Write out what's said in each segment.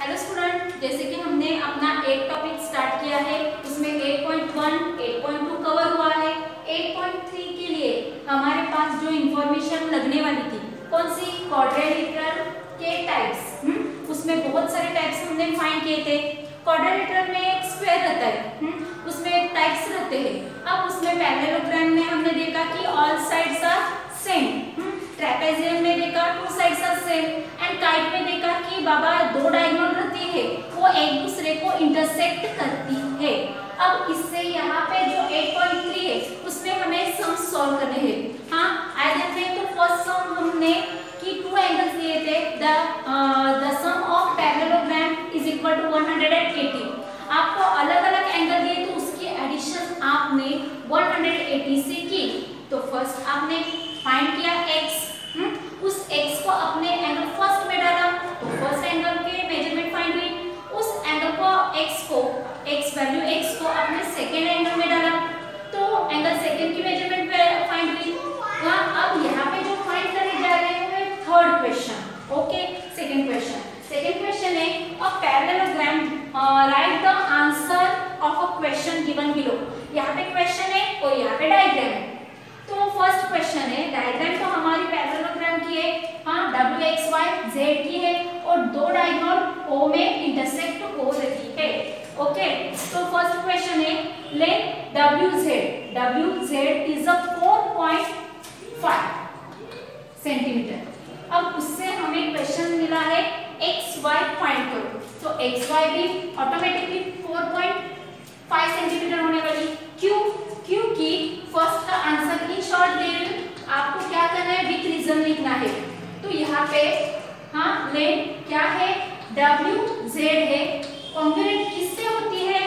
Hello student, जैसे कि हमने अपना एक टॉपिक स्टार्ट किया है, उसमें 8.1, 8.2 कवर हुआ है। 8.3 के लिए हमारे पास जो इंफॉर्मेशन लगने वाली थी, कौन सी, क्वाड्रिलेटरल के टाइप्स। उसमें बहुत सारे टाइप्स हमने फाइंड किए थे। क्वाड्रिलेटरल में एक स्क्वायर रहता है, उसमें टाइप्स रहते हैं। अब उसमें पैरेललोग्राम में हमने देखा कि all sides are same, trapezium में देखा two sides are same, and kite में देखा कि बाबा दो डायगोनल रहती है, वो एक दूसरे को इंटरसेक्ट करती है। अब इससे यहाँ पे जो 8.3 है उसमें हमें सम सॉल्व करने हैं। हाँ, आइदर में तो फर्स्ट सम हमने कि टू एंगल्स दिए थे, the sum of parallelogram is equal to 180। आपको अलग अलग एंगल दिए तो उसकी एडिशन आपने 180 से की। तो फर्स्ट आपने फाइंड किया x, उस x को अपने एंगल फर्स्ट में डाला तो फर्स्ट एंगल के मेजरमेंट फाइंड हुई। उस एंगल को x वैल्यू x को अपने सेकेंड एंगल में डाला तो एंगल सेकेंड की मेजरमेंट फाइंड हुई। अब यहाँ पे जो फाइंड करने जा रहे हैं third question. Okay, second question है a parallelogram, write the answer of a question given below. यहाँ पे क्वेश्चन है और यहाँ पे डायग्राम है। तो फर्स्ट क्वेश्चन है, डायग्राम तो हमारी पैरेललोग्राम की है, हाँ, w x y z की है और दो डायगोनल O में इंटरसेक्ट हो रही है। ओके, तो फर्स्ट क्वेश्चन है length wz is a 4.5 centimetre. अब उससे हमें क्वेश्चन मिला है xy फाइंड करो, तो xy भी ऑटोमेटिकली 4.5 सेंटीमीटर होने वाली। क्यों? क्योंकि फर्स्ट का आंसर इन शॉर्ट दे रही हूं, आपको क्या करना है, विथ रीजन लिखना है। तो यहाँ पे हाँ, लेंथ क्या है, wz है, कॉन्ग्रुएंट किससे होती है,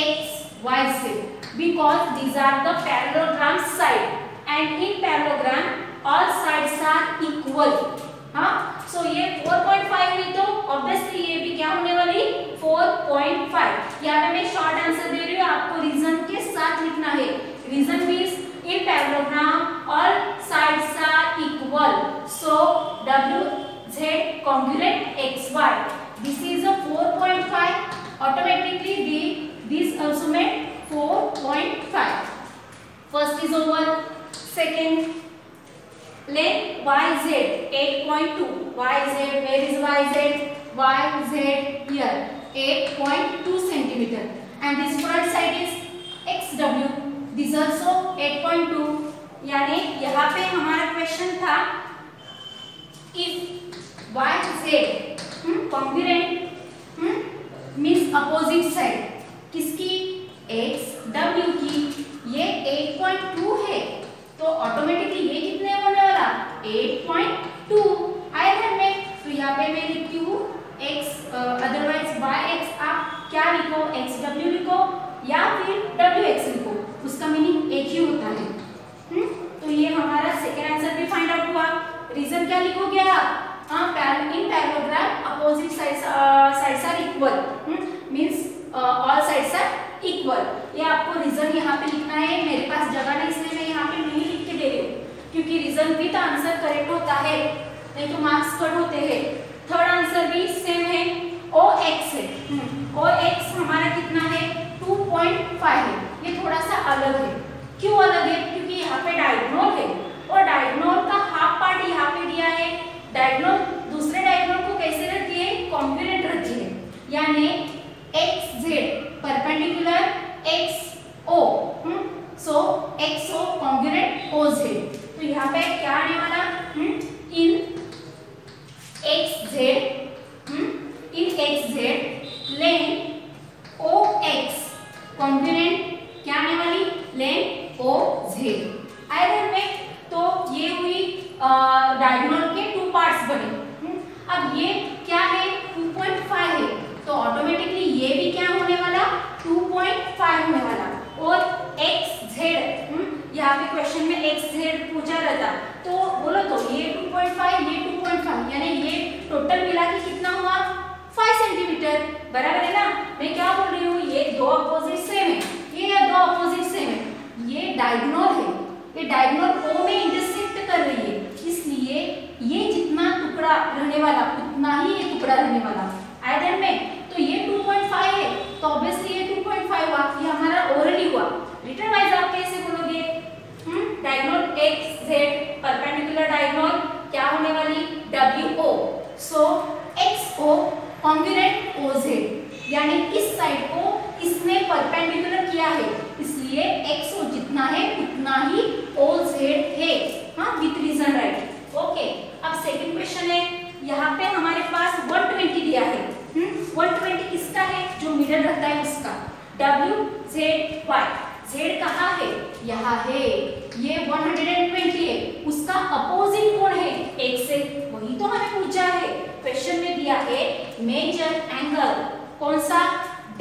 xy से, because these are the parallelogram side and in parallelogram all sides are equal. हाँ, सो ये 4.5 हुई तो ऑब्वियसली ये भी क्या होने वाली, 4.5। यहाँ पे मैं शॉर्ट आंसर दे रही हूँ, आपको रीजन के साथ लिखना है। Reason means in parallelogram all sides are equal, so wz congruent xy, this is a 4.5, automatically this also meant 4.5. First is over. Second, length yz 8.2, yz, where is yz, yz here 8.2 centimeter, and this front side is xw, this also 8.2। यानी यहाँ पे हमारा question था if yz congruent means opposite side किसकी, xw की, ये 8.2 है तो ऑटोमेटिकली ये कितने होने वाला, 8.2 आइदर में। तो यहाँ पे मैं लिखती हूँ x, अदरवाइज yx आप क्या लिखो, xw लिखो या फिर wx लिखो, उसका मीनिंग एक ही होता है। तो ये हमारा सेकेंड आंसर भी फाइंड आउट हुआ। रीजन क्या लिखोगे आप, in parallelogram opposite sides are equal, means all sides are equal. ये आपको रीजन यहाँ पे लिखना है, मेरे पास जगह नहीं इसलिए मैं यहाँ पे नहीं लिख के दे रही हूँ, क्योंकि रीजन विद आंसर करेक्ट होता है, नहीं तो मार्क्स कट होते हैं। थर्ड आंसर भी सेम है, OX है, OX हमारा कितना है, 2.5 है। ये थोड़ा सा अलग है, क्यों अलग है, क्योंकि यहाँ पे डायगोनल है और डायगोनल का हाफ पार्ट यहाँ पे दिया है। डायगोनल दूसरे डायगोनल को कैसे रहती है, कॉन्ग्रुएंट रहती है, यानी xz परपेंडिकुलर xo, सो xo कॉन्ग्रुएंट oz। तो यहाँ पे क्या आने वाला, इन xz लेंथ ox कॉन्ग्रुएंट क्या आने वाली, लेंथ oz। आइदर में तो ये हुई डायगोनल के टू पार्ट्स बने। अब ये क्या है, 2.5 है तो ऑटोमेटिकली ये भी क्या होने वाला, 2.5 होने वाला। और xz, यहाँ पे क्वेश्चन में xz पूछा रहता तो बोलो तो ये 2.5, ये 2.5, यानी ये टोटल मिला के कितना हुआ, 5 सेंटीमीटर, बराबर है ना। मैं क्या बोल रही हूँ, ये दो अपोजिट सेम है, ये दो अपोजिट सेम है, ये डायगोनल है, ये डायगोनल O में इंटरसेक्ट कर रही है, इसलिए ये जितना टुकड़ा रहने वाला उतना ही ये टुकड़ा रहने वाला। आइदर हैंड में, तो ये 2.5 है, तो ऑब्वियसली ये 2.5 हुआ, ये हमारा ओरली हुआ। रिटर्न वाइज आप कैसे बोलोगे? Diagonal x Z, perpendicular diagonal क्या होने वाली? WO, सो XO कॉन्ग्रुएंट OZ, यानी इस साइड को इसने परपेंडिकुलर किया है, इसलिए XO जितना है उतना ही OZ है। हाँ, विथ रीजन राइट। ओके, अब सेकंड क्वेश्चन है, यहाँ पे हमारे पास 120 दिया है। 120 किसका है? जो मिडल रहता है उसका। WZY, Z कहाँ है? यहाँ है, ये 120 है, उसका अपोजिट कौन है? X से, वही तो हमें पूछा है। क्वेश्चन में दिया है मेजर एंगल, कौन सा?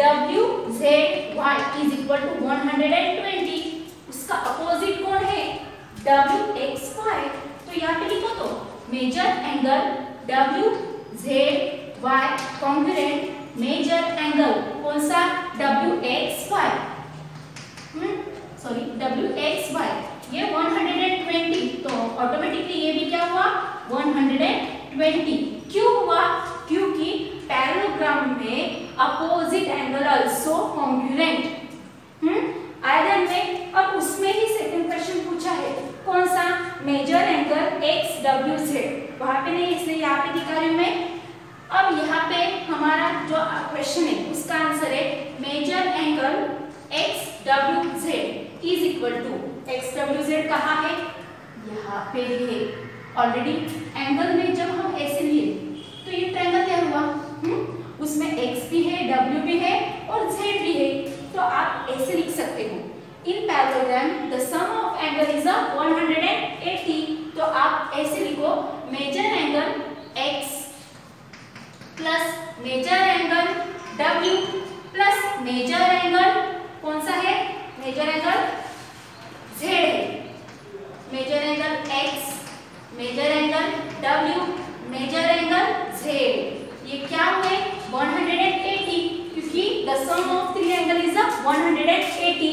WZY इज इक्वल टू 120, उसका अपोजिट कौन है? WXY। तो यहाँ पे लिखो तो measure angle WZY congruent measure angle कौन सा? WXY, सॉरी WXY, ये 120, तो ऑटोमेटिकली ये भी क्या हुआ? 120। क्यों हुआ? क्योंकि पैरेललोग्राम में opposite angle also congruent. Iron में अब उसमें ही सेकंड क्वेश्चन पूछा है, कौन सा? मेजर एंगल XWZ, वहां पे नहीं इसलिए यहाँ पे दिखा रही हूं मैं। अब यहाँ पे हमारा जो क्वेश्चन है उसका आंसर है measure angle XWZ is equal to, XWZ कहाँ है? यहाँ पे है। ऑलरेडी एंगल में जब हम ऐसे लिए तो ये ट्रायंगल क्या हुआ? उसमें x भी है, w भी है और z भी है, तो आप ऐसे लिख सकते हो, in parallelogram the sum of angle is 180, तो आप ऐसे लिखो measure angle x plus measure angle w plus measure angle कौन सा है? मेजर एंगल z है, measure angle x, measure angle w, measure angle z, ये क्या हुए? 180, क्योंकि the sum of three angle is 180।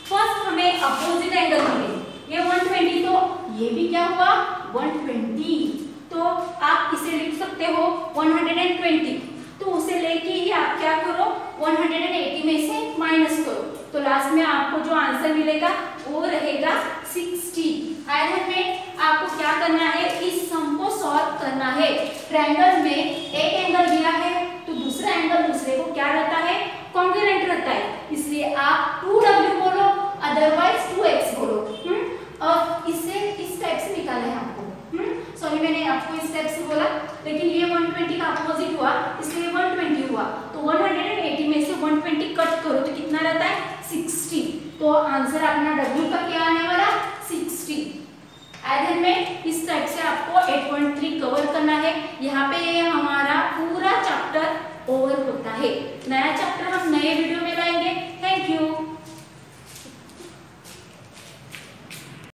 First हमें अपोजिट एंगल मिले, ये 120, तो ये भी क्या हुआ? 120, तो आप इसे लिख सकते हो 120, तो उसे लेके ही आप क्या करो? 180 में से माइनस करो, तो लास्ट में आपको जो आंसर मिलेगा वो रहेगा 60। आयरन में आपको क्या करना है? इस सम को सॉल्व करना है। ट्रायंगल में एक एंगल दिया है तो दूसरा एंगल दूसरे को क्या रहता है? कॉन्ग्रुएंट रहता है, इसलिए आप 2W बोलो, अदरवाइज 2X बोलो। और इससे इस टाइप से निकालना है आपको। सॉरी मैंने आपको इस टाइप से बोला, लेकिन ये 120 का अपोजिट हुआ इसलिए 120 हुआ, तो 180 में से 120 कट करो तो कितना रहता है? 60। तो आंसर अपना W का क्या आने वाला? 60। आयरन में इस टाइप से आपको 8.3 कवर करना है। यहाँ पे हमारा पूरा चैप्टर ओवर होता है। नया चैप्टर हम नए वीडियो में